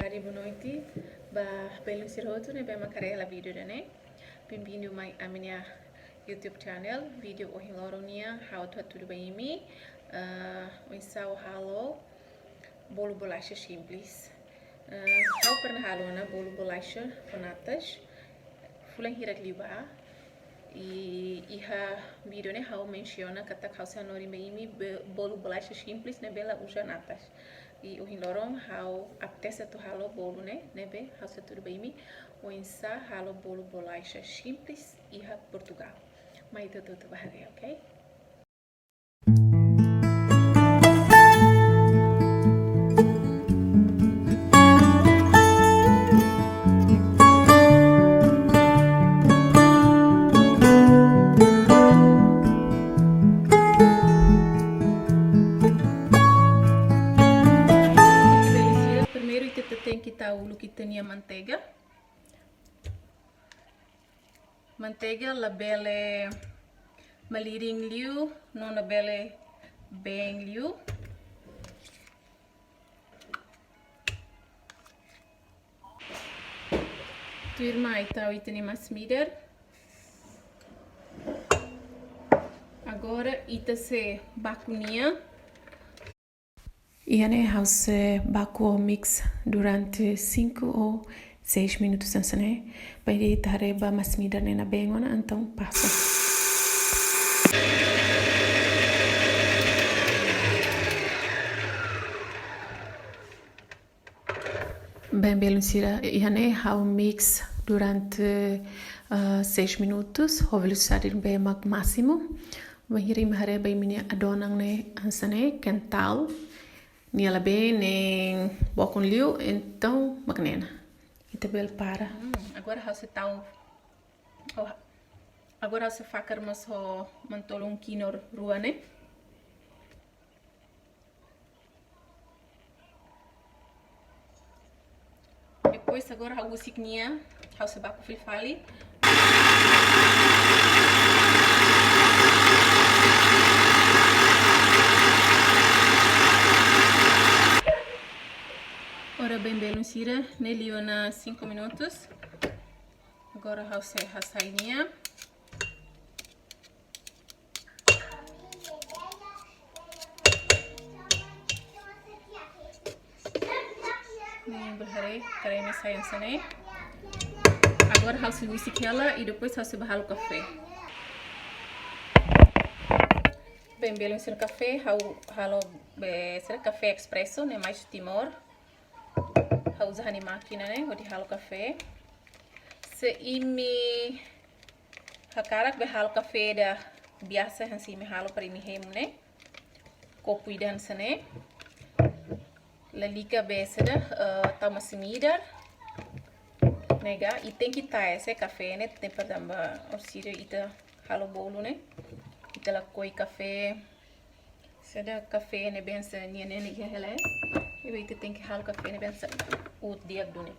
tarde, boa noite. Bem sirhoto, né? Bem macarela vídeo, né? Bem-vindo a minha YouTube channel. Vídeo hoje loronia, how to tudo bem mi. Unsau halo bolo bolacha simples. How pernah halo na bolo bolacha natas. Fulan hirak liba. E iha vídeo né how menciona kata kausa nori mi bolo bolacha simples né bela usa natas. E o lorong how apetece tu halo bolo né nebe how se tudo bem mi o insa halo bolo bolacha simples iha Portugal. Mas tudo bahare, ok? Primeiro kita tem que tahu que tinha manteiga. Manteiga la bele maliring liu, non la bele beng liu. Tu irmã então iteni mas mider. Agora ita se bakunia. E né, house baku o mix durante 5 ou 6 minutos né? Para tareba mas mider na bengona então passa. Bem beluncira, e né, how mix durante 6 minutos, a velocidade bem máximo. Mahirim hare bem minha adonang né, ansane kental. Niela bem nem bocon liu, então magnena. Itabel para. Agora você tá agora você fakar mas ho mantolong kinor rua né? Depois agora a usiknia, você baco filfali. Ora bem beluncira, nele na 5 minutos. Agora você rasainia. Berhari, creme sayang sana. Agora você usik ela e depois você bahal o café. Bem beluncira café, halo será café expresso, né mais Timor. Usa a máquina, né? Vou deixar o café. Se imi hakarak behal café da biasa hansi me halo para imi hemu, né? Copo idan sana. Lalika besada tama semidar. Nega, e tem que estar esse café, né? Tem para dar orsira ita halo bolo, né? Ita la koi café. Sada café ne bensa ni ne ni hele. E ita tem que halo café ne bensa ut dia dunik.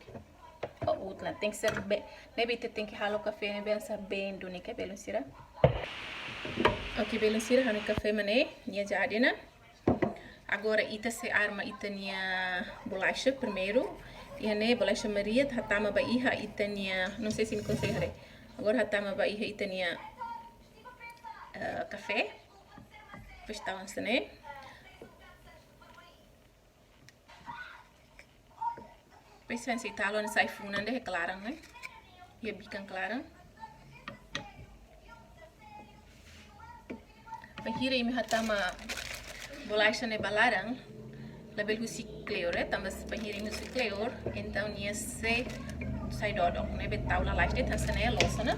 Ut lá tem que ser bem, né? Ita tem que halo café ne bensa bem dunik, é beluncira. Ok, beluncira, hano café mané, nia jadina. Agora ita se arma ita nia bolacha primeiro. E né, bolacha Maria, hatama ba iha ita nia, não sei se me consegue. Agora hatama ba iha ita nia café. Pestawan sana. Depois se talo na saifuna de clarang né? E bican clarang. Pahira imi hatama bolacha ne balarang. Label husi clear, também pahira imi husi clear. Então nia se sai dodok, né? Betau la light det hansa né losa né?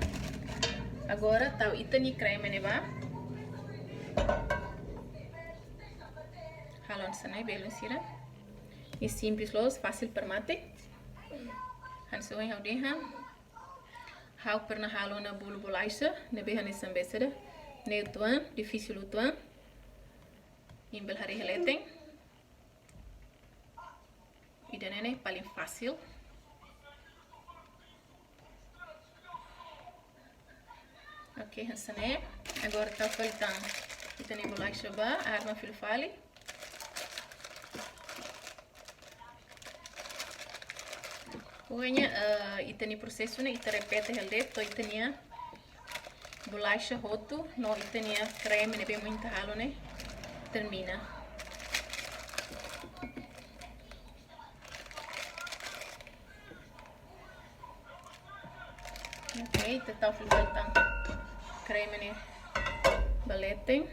Agora tau itani creme ne ba. Halon sana beluncira. É simples los, fácil para mate. Hanso yang deha. How pernah halo na bolo bolacha, ne beha ne sambesada. Ne tuan, difícil tuan. Imbel hari heleteng. Ida nene paling fácil. Ok, hansane. Agora tá faltando. Ita ne bolacha ba, arma filfali. Pokoknya itani processo né ita repete heldet to itania bolacha roto no itania creme né bem muito ralo né termina. Ok, tetap voltang creme né balete.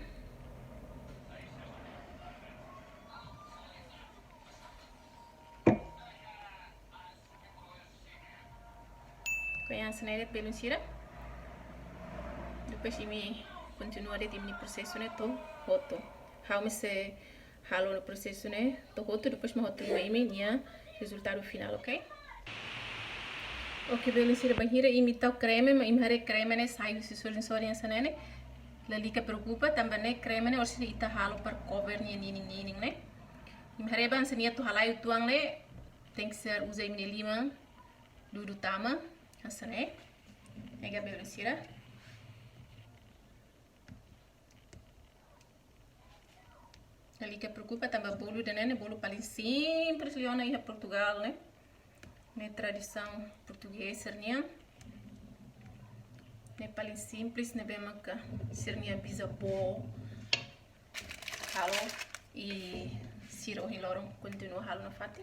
Conhece né pelo sira. Depois ini continua de ini processo né to roto. How me se halo no processo né to roto depois me roto no nia resultado final, ok? Ok, belum sira bahira imita o creme, mas imhare creme né sai se sorin essa né. Lali que preocupa também né creme né orsi ita halo per cover nin né. Imhare ban senia to halai tuang né tem que ser usei mini limão dudu tama essa né. Ega belum sira. Ali que preocupa também bolo de né, bolo paling simples liona aí a Portugal, né? Né tradição portuguesa né? Né paling simples né bem maca sernia bisa bo halo e siro hilorong continua halo na fati.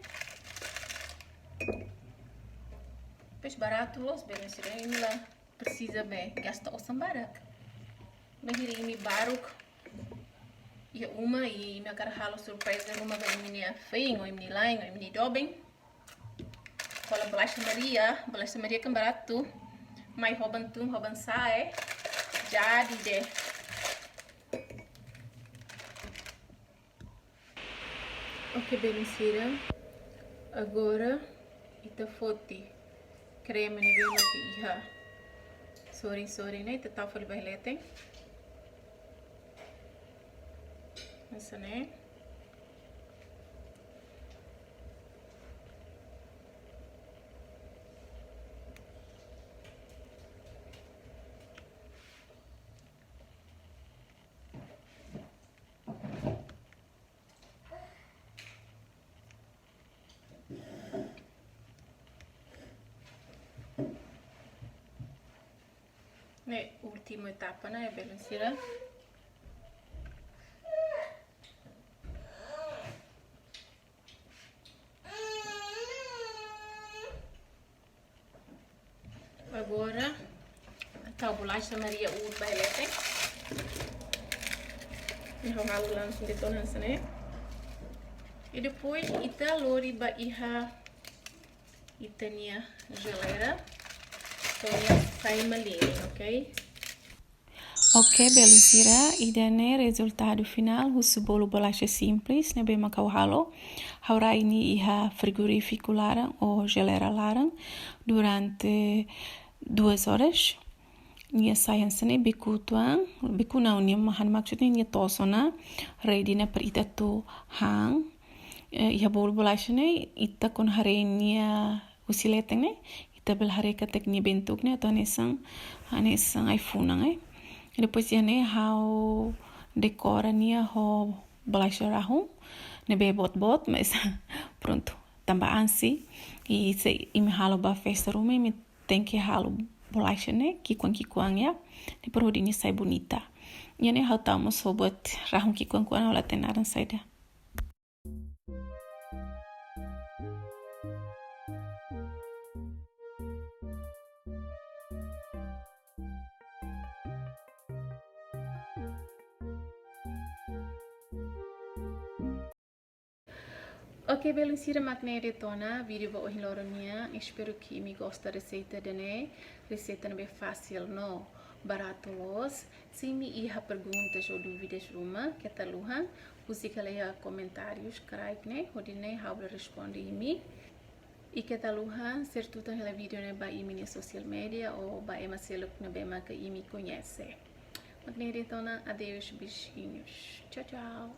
Pes barato los bem siro ini lá precisa bem gasta osam barak. Bahiri ini baruk e uma e minha cara halo surpresa uma vai menina feio ou menina lá ou menina dobem. Kalau bolacha Maria kan barato, mas rouban sai, jadi deh. Ok, beleza. Agora ita foti creme ne bem que iha. Sorry né, ita tá fali bailete. Essa né. Ne última etapa né, beleza. Agora a bolacha Maria o bailete. Enrolar o lancem de tonança, né? E depois ita lori ba iha itania geleira. Soalnya sai malinho, ok? Ok, beleza. E dane resultado final, o bolo bolacha simples, né? Bem macau halo. Haura ini iha frigorífico larang ou geleira larang durante 2 horas. Nia science ne biku tuang, biku na nia mahan maksudnya nia tosona, ready na per ita tu hang. Iha bolo bolacha ne ita kon hare nia usilete ne. Ita bel hare ka tek nia bentuk ne atau anesang iPhone ne. Depois ia ne how decora nia ho bolacha rahu. Ne be bot mas pronto. Tambah ansi e se imi halo ba festa rume me tem que halo bolacha né kikuang ya ne perlu ini sai bonita ya ne how tamo so buat rahum kikuang wala tenaran saida. Ok, beleza, máquina de tona, vídeo vou hiloronia. Espero que me gosta da receita dene. Receita não é fácil, não. Barato los. Se me iha perguntas ou dúvidas ruma, que tá luha, use kalian comentários, craik né, hodine how responde imi. E que tá luha, certo tá hela vídeo né ba imi na social media ou ba ema seluk na bema que imi conhece. Máquina de tona, adeus, beijinhos. Tchau, tchau.